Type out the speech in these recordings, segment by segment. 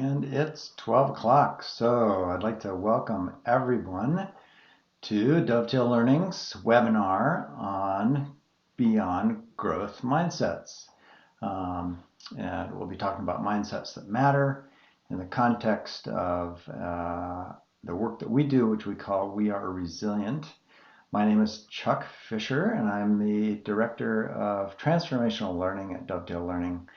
And it's 12 o'clock, so I'd like to welcome everyone to Dovetail Learning's webinar on Beyond Growth Mindsets. And we'll be talking about mindsets that matter in the context of the work that we do, which we call We Are Resilient. My name is Chuck Fisher, and I'm the Director of Transformational Learning at Dovetail Learning.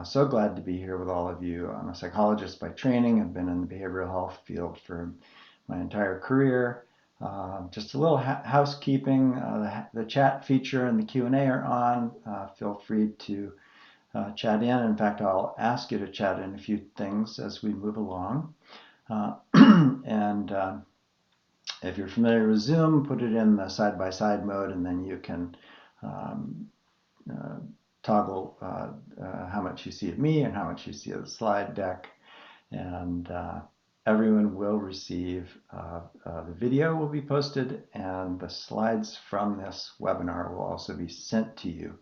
So glad to be here with all of you. I'm a psychologist by training. I've been in the behavioral health field for my entire career. Just a little housekeeping. The chat feature and the Q&A are on. Feel free to chat in. In fact, I'll ask you to chat in a few things as we move along. If you're familiar with Zoom, put it in the side-by-side mode, and then you can toggle how much you see of me and how much you see of the slide deck. And everyone will receive, the video will be posted, and the slides from this webinar will also be sent to you.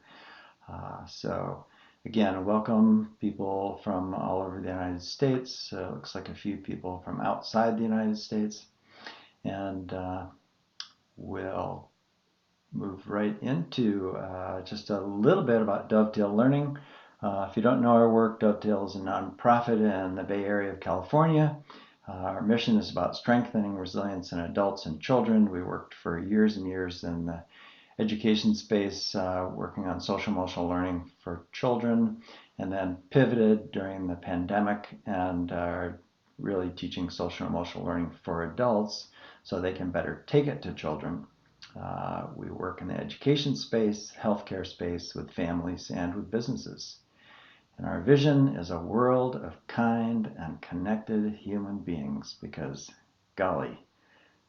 So again, welcome people from all over the United States. Looks like a few people from outside the United States. And we'll move right into just a little bit about Dovetail Learning. If you don't know our work, Dovetail is a nonprofit in the Bay Area of California. Our mission is about strengthening resilience in adults and children. We worked for years and years in the education space, working on social emotional learning for children, and then pivoted during the pandemic and are really teaching social emotional learning for adults so they can better take it to children. We work in the education space, healthcare space, with families and with businesses. And our vision is a world of kind and connected human beings, because golly,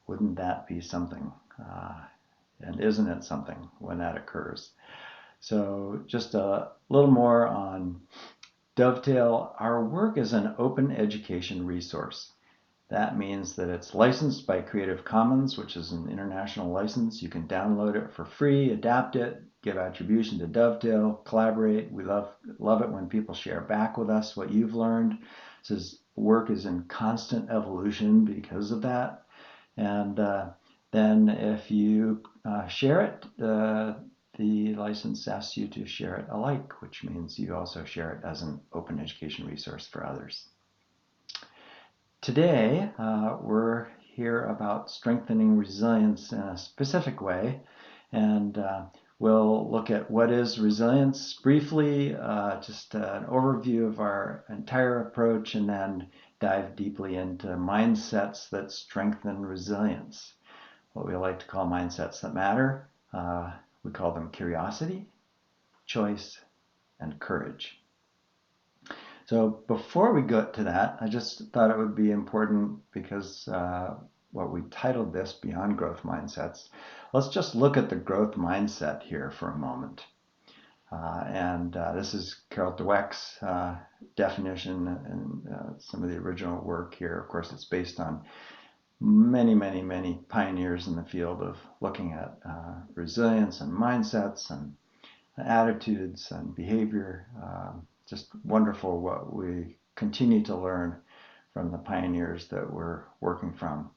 wouldn't that be something? And isn't it something when that occurs? So just a little more on Dovetail. Our work is an open education resource. That means that it's licensed by Creative Commons, which is an international license. You can download it for free, adapt it, give attribution to Dovetail, collaborate. We love it when people share back with us what you've learned. This work is in constant evolution because of that. And then if you share it, the license asks you to share it alike, which means you also share it as an open education resource for others. Today, we're here about strengthening resilience in a specific way, and we'll look at what is resilience briefly, just an overview of our entire approach, and then dive deeply into mindsets that strengthen resilience, what we like to call mindsets that matter. We call them curiosity, choice, and courage. So before we get to that, I just thought it would be important, because what we titled this Beyond Growth Mindsets. Let's just look at the growth mindset here for a moment. This is Carol Dweck's definition and some of the original work here. Of course, it's based on many pioneers in the field of looking at resilience and mindsets and attitudes and behavior. Just wonderful what we continue to learn from the pioneers that we're working from.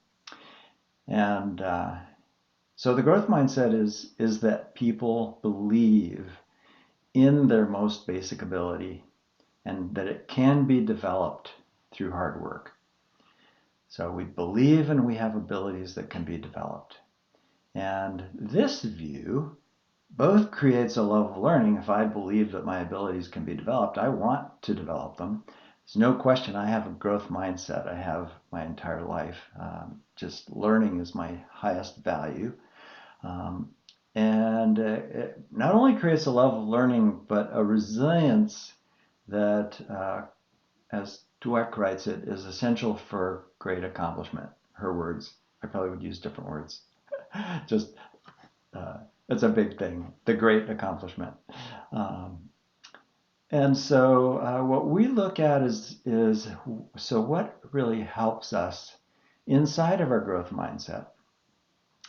And so the growth mindset is that people believe in their most basic ability and that it can be developed through hard work. So we believe and we have abilities that can be developed. And this view both creates a love of learning. If I believe that my abilities can be developed, I want to develop them. There's no question I have a growth mindset. I have my entire life. Just learning is my highest value. It not only creates a love of learning, but a resilience that, as Dweck writes it, is essential for great accomplishment. Her words. I probably would use different words. Just it's a big thing, the great accomplishment. And so what we look at is so what really helps us inside of our growth mindset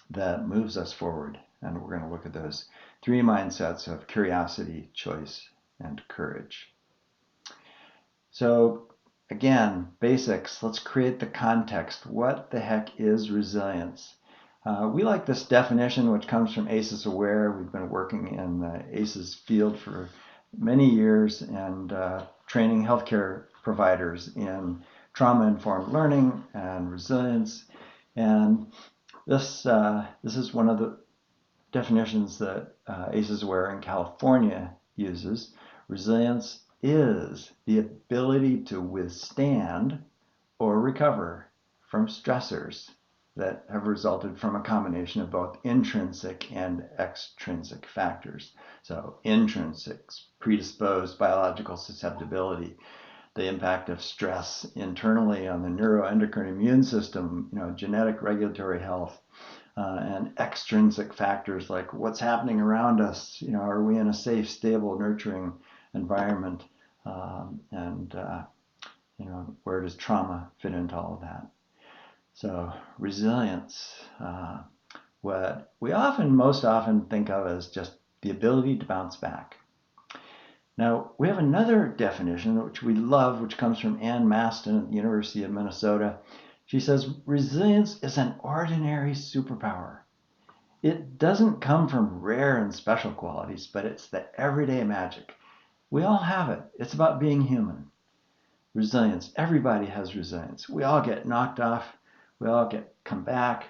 that moves us forward. And we're going to look at those three mindsets of curiosity, choice, and courage. So again, basics. Let's create the context. What the heck is resilience? We like this definition, which comes from ACEs Aware. We've been working in the ACEs field for many years and training healthcare providers in trauma-informed learning and resilience. And this is one of the definitions that ACEs Aware in California uses. Resilience is the ability to withstand or recover from stressors that have resulted from a combination of both intrinsic and extrinsic factors. So intrinsic, predisposed biological susceptibility, the impact of stress internally on the neuroendocrine immune system, genetic regulatory health, and extrinsic factors like what's happening around us. Are we in a safe, stable, nurturing environment? And where does trauma fit into all of that? So resilience, what we most often think of as just the ability to bounce back. Now, we have another definition, which we love, which comes from Ann Maston at the University of Minnesota. She says, resilience is an ordinary superpower. It doesn't come from rare and special qualities, but it's the everyday magic. We all have it. It's about being human. Resilience. Everybody has resilience. We all get knocked off. We all come back,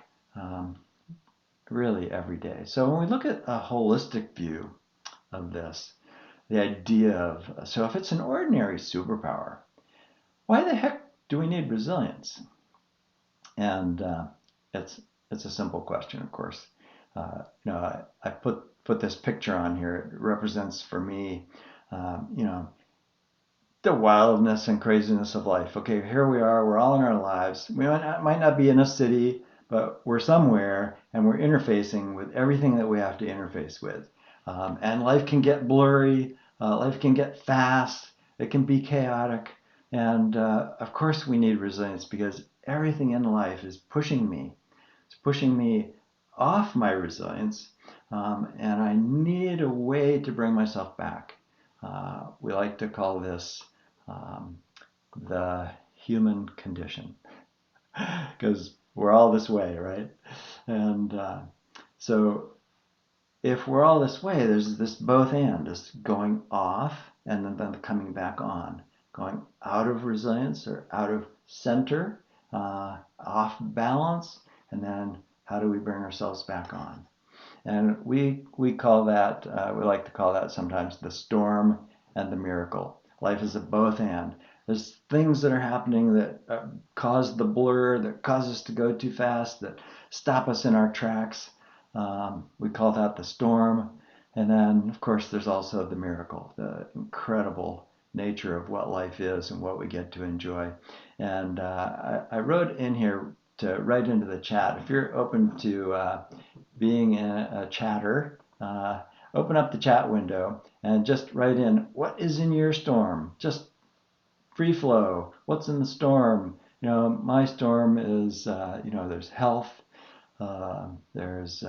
really every day. So when we look at a holistic view of this, the idea of, so if it's an ordinary superpower, why the heck do we need resilience? And it's a simple question, of course. I put this picture on here. It represents for me, the wildness and craziness of life. Okay, here we are. We're all in our lives. We might not be in a city, but we're somewhere, and we're interfacing with everything that we have to interface with. And life can get blurry. Life can get fast. It can be chaotic. And of course, we need resilience because everything in life is pushing me. It's pushing me off my resilience, and I need a way to bring myself back. We like to call this the human condition because we're all this way, right? And so if we're all this way, there's this both and, this going off and then coming back on, going out of resilience or out of center, off balance, and then how do we bring ourselves back on? And we call that, we like to call that sometimes the storm and the miracle. Life is a both and. There's things that are happening that cause the blur, that cause us to go too fast, that stop us in our tracks. We call that the storm. And then, of course, there's also the miracle, the incredible nature of what life is and what we get to enjoy. And I wrote in here to write into the chat, if you're open to being a chatter, open up the chat window and just write in, what is in your storm? Just free flow. What's in the storm? My storm is, there's health. There's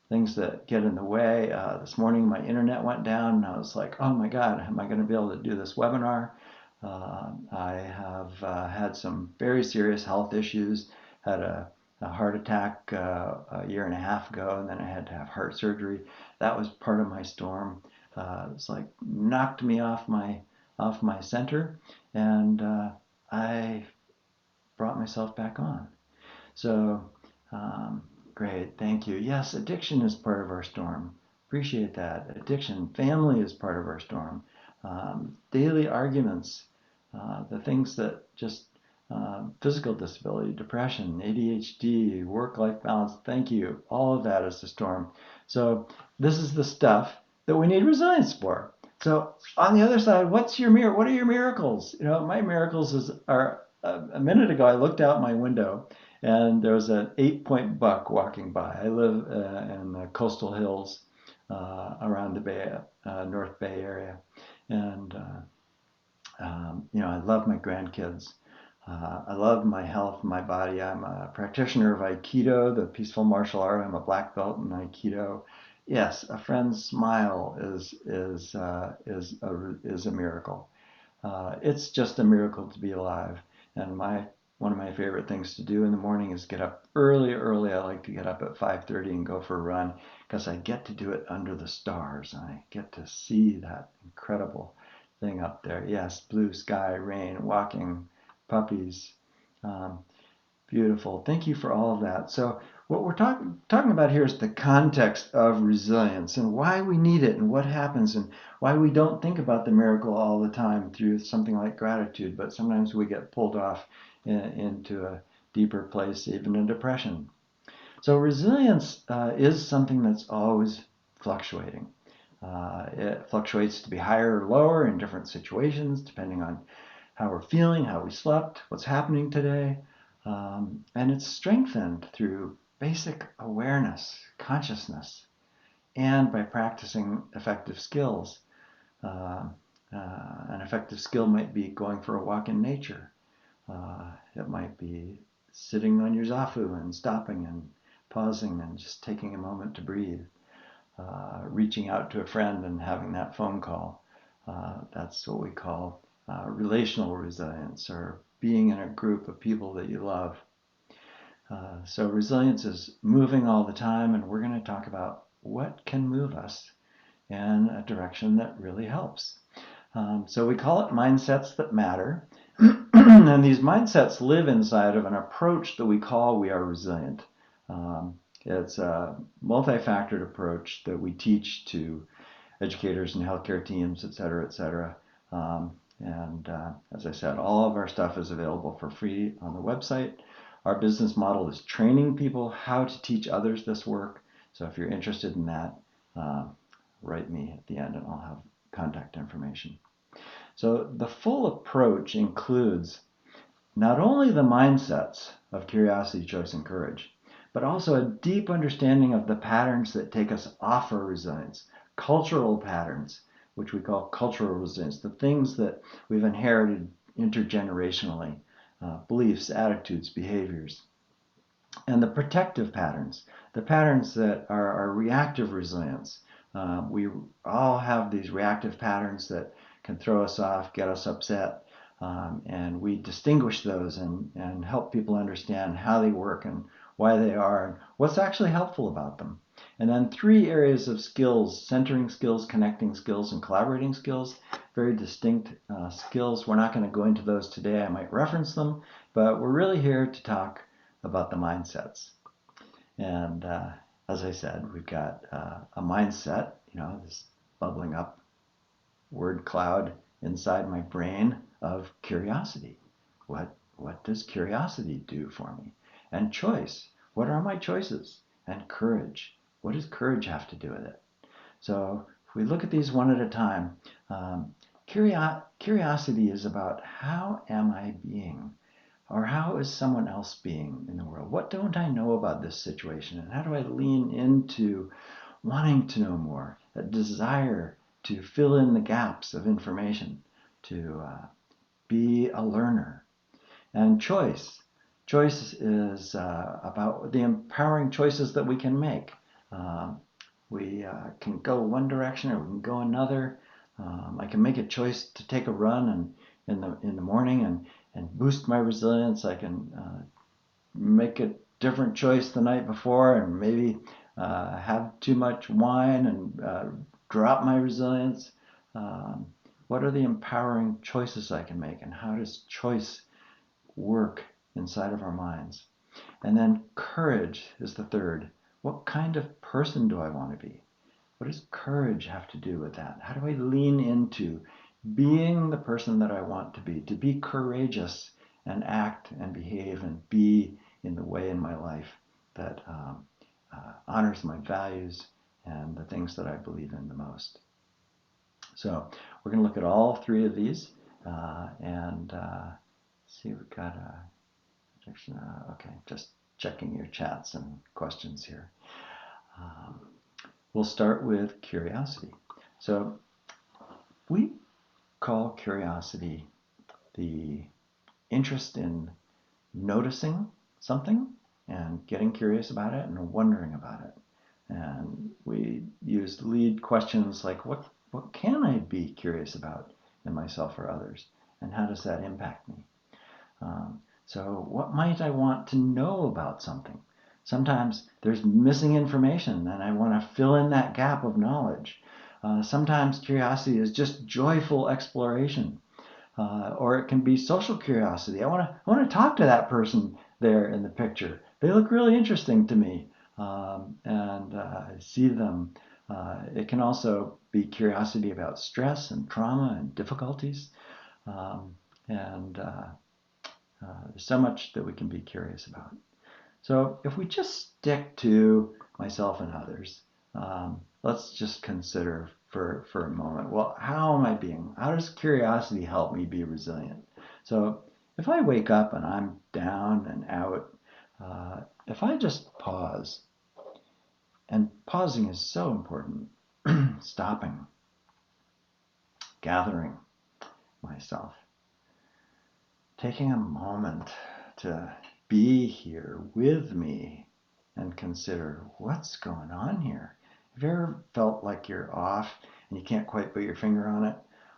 things that get in the way. This morning my internet went down and I was like, oh my God, am I going to be able to do this webinar? I have had some very serious health issues. Had a heart attack a year and a half ago, and then I had to have heart surgery. That was part of my storm. It's like knocked me off my center, and I brought myself back on. So great, thank you. Yes, addiction is part of our storm. Appreciate that. Addiction, family is part of our storm. Daily arguments, the things that just physical disability, depression, ADHD, work-life balance, thank you. All of that is the storm. So this is the stuff that we need resilience for. So on the other side, what are your miracles? My miracles are a minute ago, I looked out my window and there was an 8-point buck walking by. I live in the coastal hills around the North Bay area. And, I love my grandkids. I love my health, my body. I'm a practitioner of Aikido, the peaceful martial art. I'm a black belt in Aikido. Yes, a friend's smile is a miracle. It's just a miracle to be alive. And one of my favorite things to do in the morning is get up early, early. I like to get up at 5:30 and go for a run because I get to do it under the stars and I get to see that incredible thing up there. Yes, blue sky, rain, walking, puppies. Um, Beautiful. Thank you for all of that. So what we're talking about here is the context of resilience and why we need it and what happens and why we don't think about the miracle all the time through something like gratitude, but sometimes we get pulled off into a deeper place, even in depression. So resilience is something that's always fluctuating. It fluctuates to be higher or lower in different situations, depending on how we're feeling, how we slept, what's happening today. And it's strengthened through basic awareness, consciousness, and by practicing effective skills. Uh, an effective skill might be going for a walk in nature. It might be sitting on your zafu and stopping and pausing and just taking a moment to breathe. Reaching out to a friend and having that phone call. That's what we call relational resilience, or being in a group of people that you love. So resilience is moving all the time, and we're going to talk about what can move us in a direction that really helps. So we call it mindsets that matter. And these mindsets live inside of an approach that we call We Are Resilient. It's a multi-factored approach that we teach to educators and healthcare teams, et cetera, et cetera. And as I said, all of our stuff is available for free on the website. Our business model is training people how to teach others this work. So if you're interested in that, write me at the end and I'll have contact information. So the full approach includes not only the mindsets of curiosity, choice, and courage, but also a deep understanding of the patterns that take us off our resilience, cultural patterns, which we call cultural resilience, the things that we've inherited intergenerationally, beliefs, attitudes, behaviors, and the protective patterns, the patterns that are our reactive resilience. We all have these reactive patterns that can throw us off, get us upset, and we distinguish those and help people understand how they work and why they are and what's actually helpful about them. And then 3 areas of skills: centering skills, connecting skills, and collaborating skills. Very distinct skills. We're not going to go into those today. I might reference them, but we're really here to talk about the mindsets. And as I said, we've got a mindset, this bubbling up word cloud inside my brain of curiosity. What does curiosity do for me? And choice. What are my choices? And courage. What does courage have to do with it? So if we look at these one at a time, curiosity is about how am I being? Or how is someone else being in the world? What don't I know about this situation? And how do I lean into wanting to know more, a desire to fill in the gaps of information, to be a learner? And choice. Choice is about the empowering choices that we can make. We can go one direction or we can go another. I can make a choice to take a run in the morning and boost my resilience. I can make a different choice the night before and maybe have too much wine and drop my resilience. What are the empowering choices I can make, and how does choice work inside of our minds? And then courage is the third. What kind of person do I want to be? What does courage have to do with that? How do I lean into being the person that I want to be courageous and act and behave and be in the way in my life that honors my values and the things that I believe in the most? So we're going to look at all 3 of these and see, we've got a okay, just checking your chats and questions here. We'll start with curiosity. So we call curiosity the interest in noticing something and getting curious about it and wondering about it. And we use lead questions like, what can I be curious about in myself or others? And how does that impact me? So what might I want to know about something? Sometimes there's missing information and I want to fill in that gap of knowledge. Sometimes curiosity is just joyful exploration. Or it can be social curiosity. I want to talk to that person there in the picture. They look really interesting to me, and I see them. It can also be curiosity about stress and trauma and difficulties, and there's so much that we can be curious about. So if we just stick to myself and others, let's just consider for a moment, well, how am I being? How does curiosity help me be resilient? So if I wake up and I'm down and out, if I just pause, and pausing is so important, stopping, gathering myself, taking a moment to be here with me and consider what's going on here. Have you ever felt like you're off and you can't quite put your finger on it?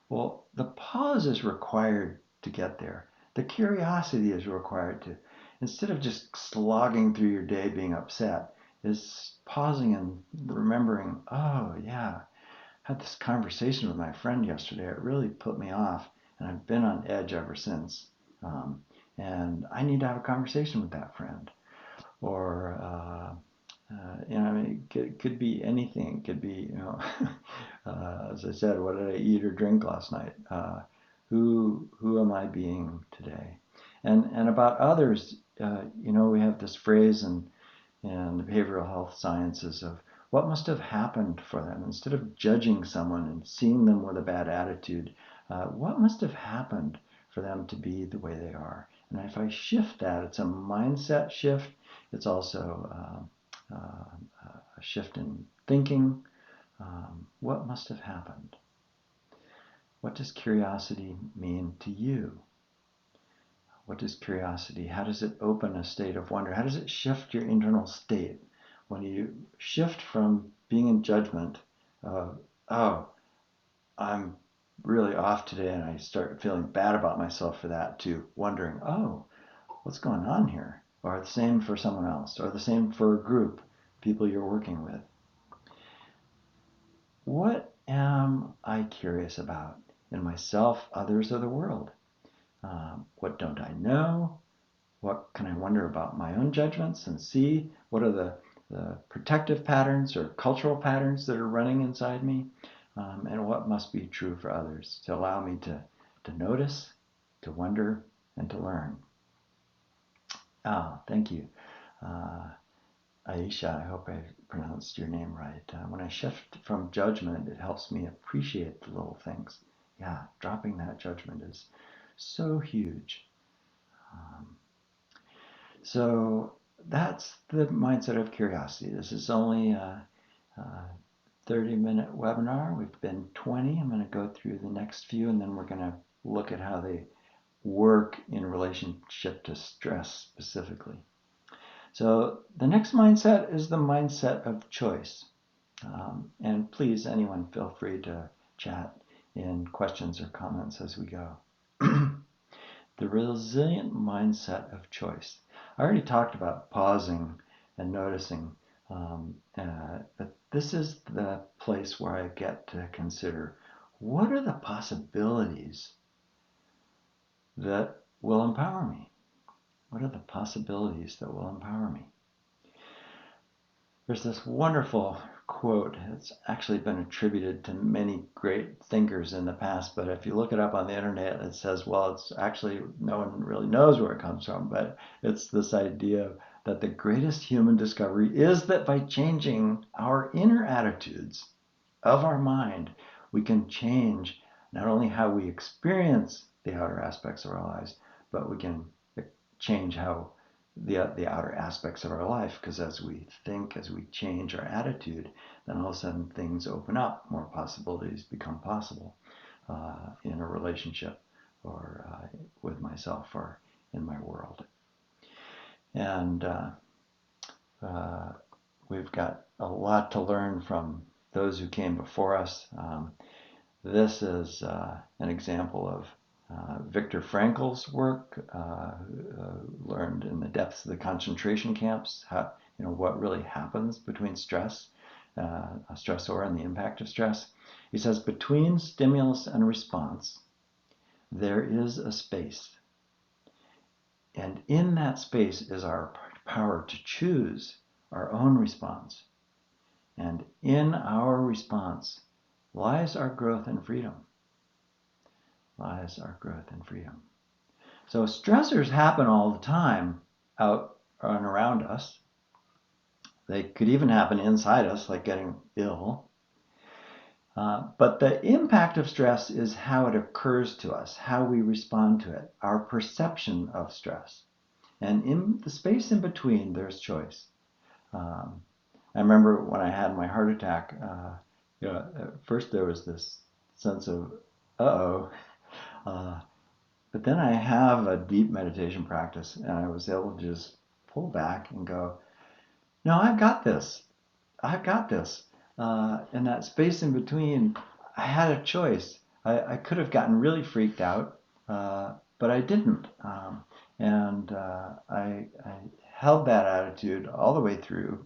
Well, the pause is required to get there. The curiosity is required to, instead of just slogging through your day being upset, is pausing and remembering, oh yeah, I had this conversation with my friend yesterday. It really put me off and I've been on edge ever since. Um, and I need to have a conversation with that friend. Or I mean, it could be anything. It could be, as I said, what did I eat or drink last night? Who am I being today? And about others, we have this phrase in the behavioral health sciences of what must have happened for them. Instead of judging someone and seeing them with a bad attitude, what must have happened for them to be the way they are? And if I shift that, it's a mindset shift. It's also a shift in thinking. What must have happened? What does curiosity mean to you? What is curiosity? How does it open a state of wonder? How does it shift your internal state? When you shift from being in judgment of, oh, I'm really off today, and I start feeling bad about myself for that, to wondering, oh, what's going on here? Or the same for someone else, or the same for a group, people you're working with. What am I curious about in myself, others, or the world? What don't I know? What can I wonder about my own judgments and see? What are the protective patterns or cultural patterns that are running inside me? And what must be true for others to allow me to notice, to wonder, and to learn. Thank you. Aisha, I hope I pronounced your name right. When I shift from judgment, it helps me appreciate the little things. Yeah, dropping that judgment is so huge. So that's the mindset of curiosity. This is only a 30-minute webinar. We've been 20. I'm going to go through the next few, and then we're going to look at how they work in relationship to stress specifically. So the next mindset is the mindset of choice. And please, anyone, feel free to chat in questions or comments as we go. The resilient mindset of choice. I already talked about pausing and noticing, but this is the place where I get to consider, what are the possibilities that will empower me? What are the possibilities that will empower me? There's this wonderful quote. It's actually been attributed to many great thinkers in the past, but if you look it up on the internet, it says, well, it's actually, no one really knows where it comes from, but it's this idea that the greatest human discovery is that by changing our inner attitudes of our mind, we can change not only how we experience the outer aspects of our lives, but we can change how the outer aspects of our life, because as we think, as we change our attitude, then all of a sudden things open up, more possibilities become possible in a relationship or with myself or in my world. And we've got a lot to learn from those who came before us. This is an example of Viktor Frankl's work, learned in the depths of the concentration camps, how, what really happens between stress, a stressor and the impact of stress. He says, between stimulus and response, there is a space. And in that space is our power to choose our own response. And in our response lies our growth and freedom. Lies our growth and freedom. So stressors happen all the time out and around us. They could even happen inside us, like getting ill. But the impact of stress is how it occurs to us, how we respond to it, our perception of stress. And in the space in between, there's choice. I remember when I had my heart attack, at first there was this sense of, uh-oh. But then I have a deep meditation practice, and I was able to just pull back and go, no, I've got this. I've got this. In that space in between, I had a choice. I could have gotten really freaked out, but I didn't. I held that attitude all the way through,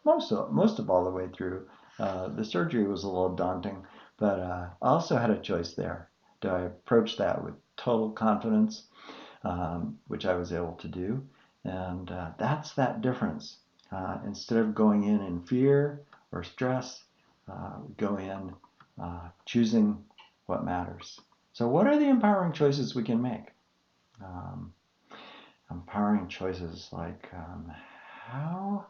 most of all the way through. The surgery was a little daunting, but I also had a choice there. Do I approach that with total confidence, which I was able to do? And that's that difference. Instead of going in fear or stress, go in choosing what matters. So what are the empowering choices we can make? Empowering choices like, how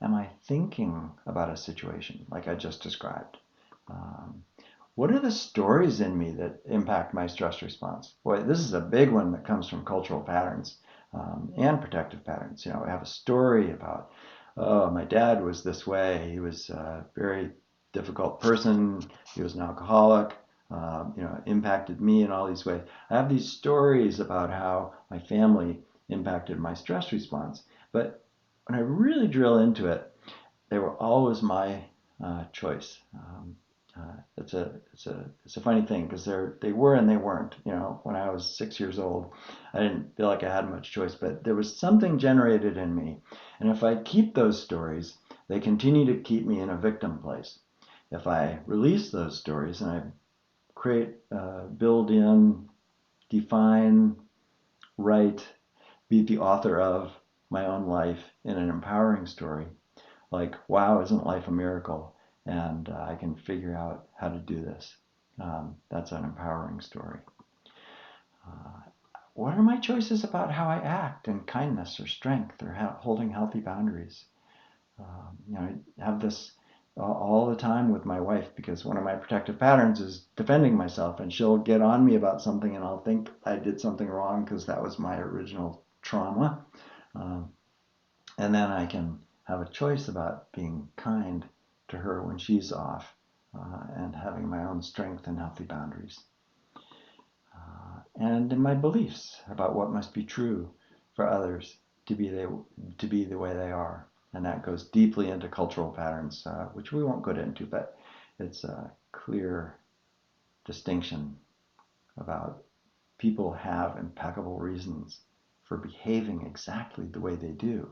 am I thinking about a situation like I just described? What are the stories in me that impact my stress response? Boy, this is a big one that comes from cultural patterns and protective patterns. I have a story about, oh, my dad was this way. He was a very difficult person. He was an alcoholic. Impacted me in all these ways. I have these stories about how my family impacted my stress response. But when I really drill into it, they were always my choice. It's a funny thing because they were and they weren't. When I was 6 years old, I didn't feel like I had much choice, but there was something generated in me. And if I keep those stories, they continue to keep me in a victim place. If I release those stories and I create, build in, define, write, be the author of my own life in an empowering story, like, wow, isn't life a miracle? And I can figure out how to do this. That's an empowering story. What are my choices about how I act in kindness or strength or holding healthy boundaries? I have this all the time with my wife because one of my protective patterns is defending myself, and she'll get on me about something and I'll think I did something wrong because that was my original trauma. And then I can have a choice about being kind to her when she's off, and having my own strength and healthy boundaries. And in my beliefs about what must be true for others to be the way they are. And that goes deeply into cultural patterns, which we won't go into, but it's a clear distinction about people have impeccable reasons for behaving exactly the way they do.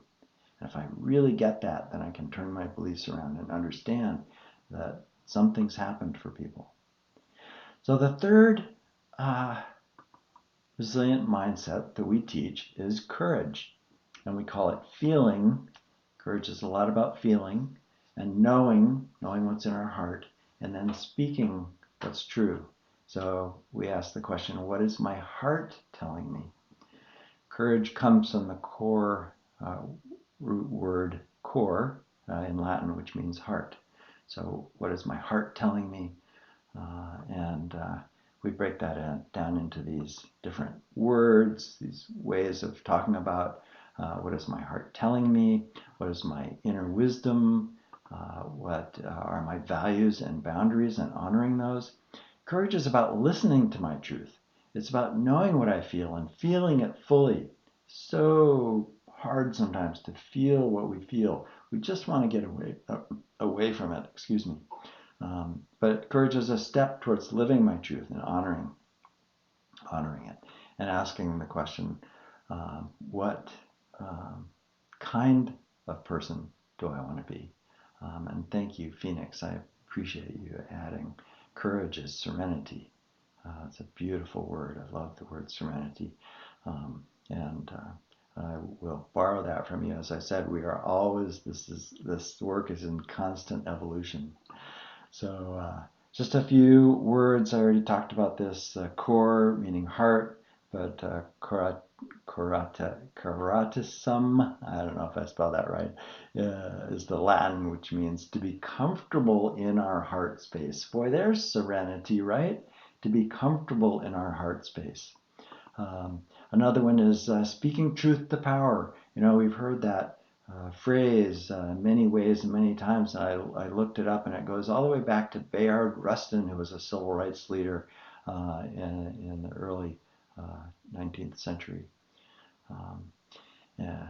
And if I really get that, then I can turn my beliefs around and understand that something's happened for people. So the third resilient mindset that we teach is courage. And we call it feeling. Courage is a lot about feeling and knowing what's in our heart, and then speaking what's true. So we ask the question, what is my heart telling me? Courage comes from the core root word cor in Latin, which means heart. So what is my heart telling me? We break that down into these different words, these ways of talking about what is my heart telling me, what is my inner wisdom, what are my values and boundaries, and honoring those. Courage is about listening to my truth. It's about knowing what I feel and feeling it fully. So hard sometimes to feel what we feel. We just want to get away from it. Excuse me. But courage is a step towards living my truth and honoring honoring it, and asking the question, what kind of person do I want to be? And thank you, Phoenix. I appreciate you adding courage is serenity. It's a beautiful word. I love the word serenity. And I will borrow that from you. As I said, we are always, this work is in constant evolution. So just a few words. I already talked about this. Core meaning heart, but coratisum, I don't know if I spelled that right, is the Latin, which means to be comfortable in our heart space. Boy, there's serenity, right? To be comfortable in our heart space. Another one is speaking truth to power. You know, we've heard that phrase many ways and many times. And I looked it up, and it goes all the way back to Bayard Rustin, who was a civil rights leader in the early 19th century.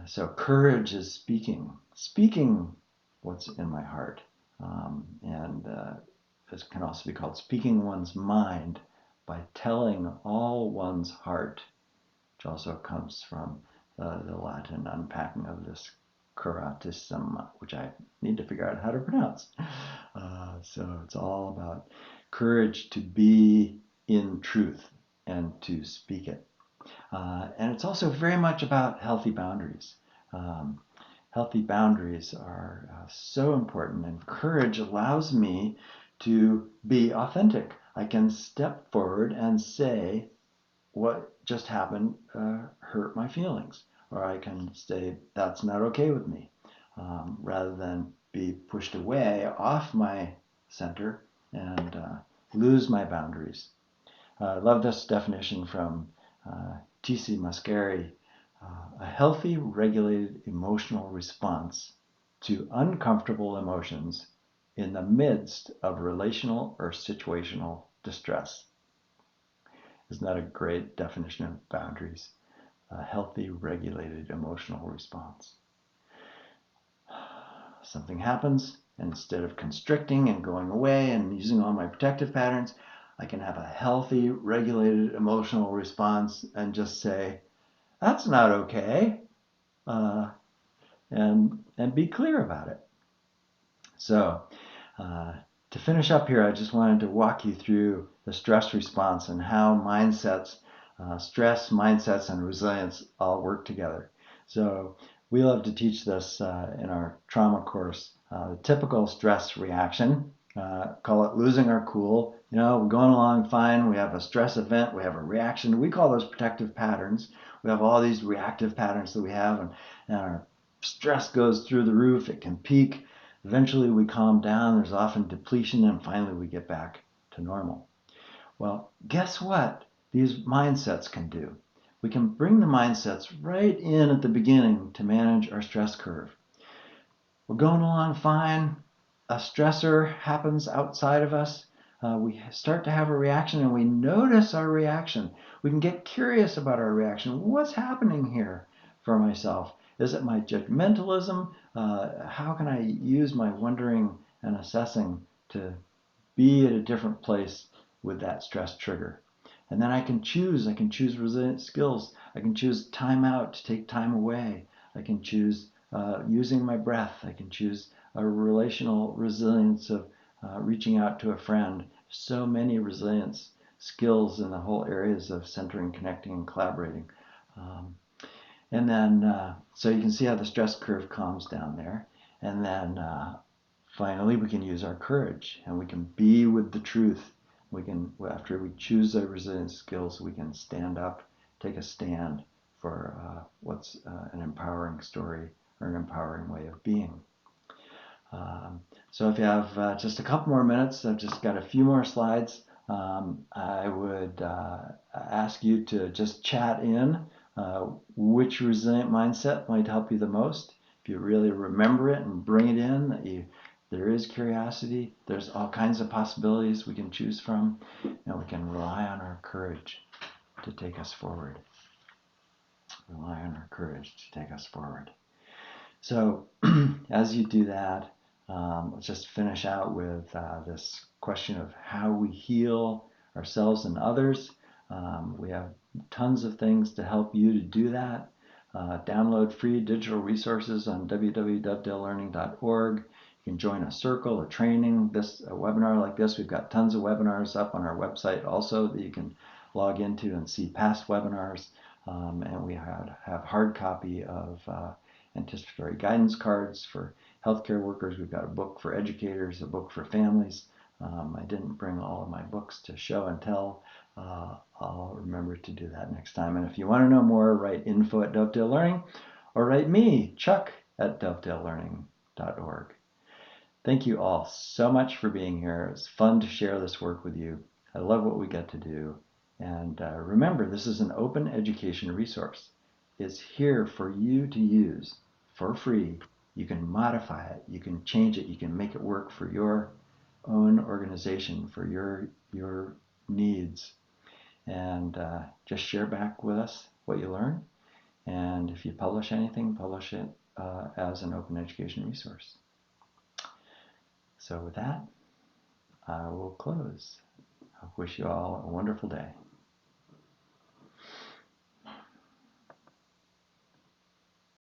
So courage is speaking what's in my heart. And this can also be called speaking one's mind by telling all one's heart, which also comes from the Latin unpacking of this coratism, which I need to figure out how to pronounce. So it's all about courage to be in truth and to speak it. And it's also very much about healthy boundaries. Healthy boundaries are so important, and courage allows me to be authentic. I can step forward and say, what just happened hurt my feelings. Or I can say, that's not okay with me, rather than be pushed away off my center and lose my boundaries. I love this definition from T.C. Muscari. A healthy, regulated emotional response to uncomfortable emotions in the midst of relational or situational distress. Isn't that a great definition of boundaries? A healthy, regulated emotional response. Something happens, and instead of constricting and going away and using all my protective patterns, I can have a healthy, regulated emotional response and just say, that's not okay, and be clear about it. So to finish up here, I just wanted to walk you through the stress response and how mindsets, stress, mindsets, and resilience all work together. So we love to teach this in our trauma course. The typical stress reaction, call it losing our cool. You know, we're going along fine. We have a stress event. We have a reaction. We call those protective patterns. We have all these reactive patterns that we have, and our stress goes through the roof. It can peak. Eventually we calm down. There's often depletion, and finally we get back to normal. Well, guess what these mindsets can do? We can bring the mindsets right in at the beginning to manage our stress curve. We're going along fine. A stressor happens outside of us. We start to have a reaction, and we notice our reaction. We can get curious about our reaction. What's happening here for myself? Is it my judgmentalism? How can I use my wondering and assessing to be at a different place with that stress trigger? And then I can choose resilient skills. I can choose time out to take time away. I can choose using my breath. I can choose a relational resilience of reaching out to a friend. So many resilience skills in the whole areas of centering, connecting, and collaborating. And then, so you can see how the stress curve calms down there. And then finally, we can use our courage, and we can be with the truth. We can, after we choose our resilience skills, we can stand up, take a stand for what's an empowering story or an empowering way of being. So if you have just a couple more minutes, I've just got a few more slides. I would ask you to just chat in which resilient mindset might help you the most. If you really remember it and bring it in, there is curiosity. There's all kinds of possibilities we can choose from, and we can rely on our courage to take us forward. Rely on our courage to take us forward. So as you do that, let's just finish out with this question of how we heal ourselves and others. We have tons of things to help you to do that. Download free digital resources on www.dovetaillearning.org. You can join a circle, a training, a webinar like this. We've got tons of webinars up on our website also that you can log into and see past webinars. And we have hard copy of anticipatory guidance cards for healthcare workers. We've got a book for educators, a book for families. I didn't bring all of my books to show and tell. I'll remember to do that next time. And if you want to know more, write info@Dovetail Learning or write me, Chuck, at dovetaillearning.org. Thank you all so much for being here. It's fun to share this work with you. I love what we get to do. And remember, this is an open education resource. It's here for you to use for free. You can modify it, you can change it, you can make it work for your own organization, for your needs. And just share back with us what you learn. And if you publish anything, publish it as an open education resource. So with that, I will close. I wish you all a wonderful day.